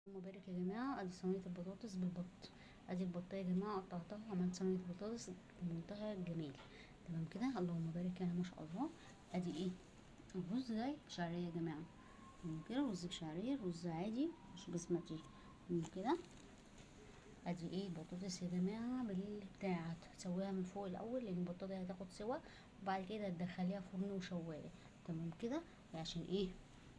اللهم بارك يا جماعة. ادي صينية البطاطس بالبط. ادي البطة يا جماعة قطعتها وعملت صينية بطاطس بمنتهى الجمال. تمام كده، اللهم بارك يعني ما شاء الله. ادي ايه؟ الرز ده بشعرية يا جماعة. تمام كده، رز بشعرية، رز عادي مش بسمتي. تمام كده. ادي ايه البطاطس يا جماعة بالبتاع، هتسويها من فوق الاول لان البطاطس دي هتاخد سوا، وبعد كده تدخليها فرن وشواية. تمام كده، عشان ايه؟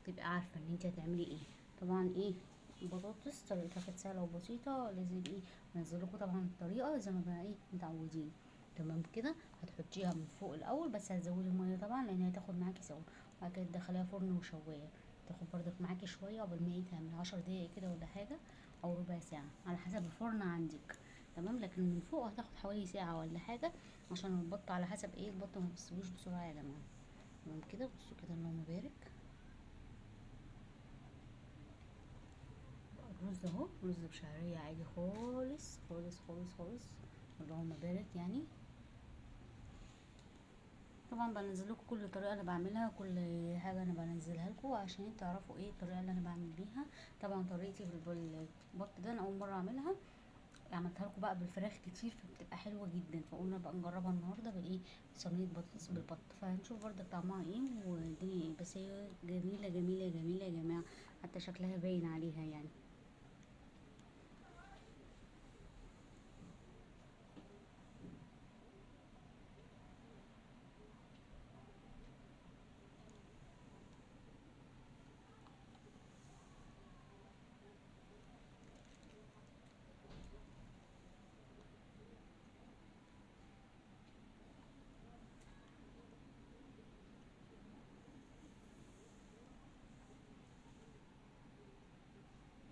تبقى عارفة ان انت هتعملي ايه. طبعا ايه، البطاطس طريقتها كانت سهلة وبسيطة. لازم ايه، انزلكوا طبعا الطريقة زي ما بقى ايه متعودين. تمام كده، هتحطيها من فوق الاول بس هتزودي المية طبعا لان هي تاخد معاكي سوا، وبعد كده تدخليها فرن وشواية. تاخد برضك معاكي شوية قبل ما ايه تعمل 10 دقايق كده ولا حاجة، او ربع ساعة على حسب الفرن عندك. تمام، لكن من فوق هتاخد حوالي ساعة ولا حاجة، عشان البط على حسب ايه، البط ما بيستويش بسرعة يا جماعة. تمام كده، بصوا كده اللهم بارك. الرز اهو، رز بشعرية عادي خالص خالص خالص خالص، اللهم بارك يعني. طبعا بنزل لكم كل طريقه انا بعملها، كل حاجه انا بنزلها لكم عشان تعرفوا ايه الطريقه اللي انا بعمل بيها. طبعا طريقتي بالبط ده انا اول مره اعملها، عملتها لكم بقى بالفراخ كتير فبتبقى حلوه جدا، فقلنا بقى نجربها النهارده بالايه، صينيه بطاطس بالبط، فهنشوف برضه طعمها ايه والدنيا ايه. بس هي جميله جميله جميله يا جماعه، حتى شكلها باين عليها يعني.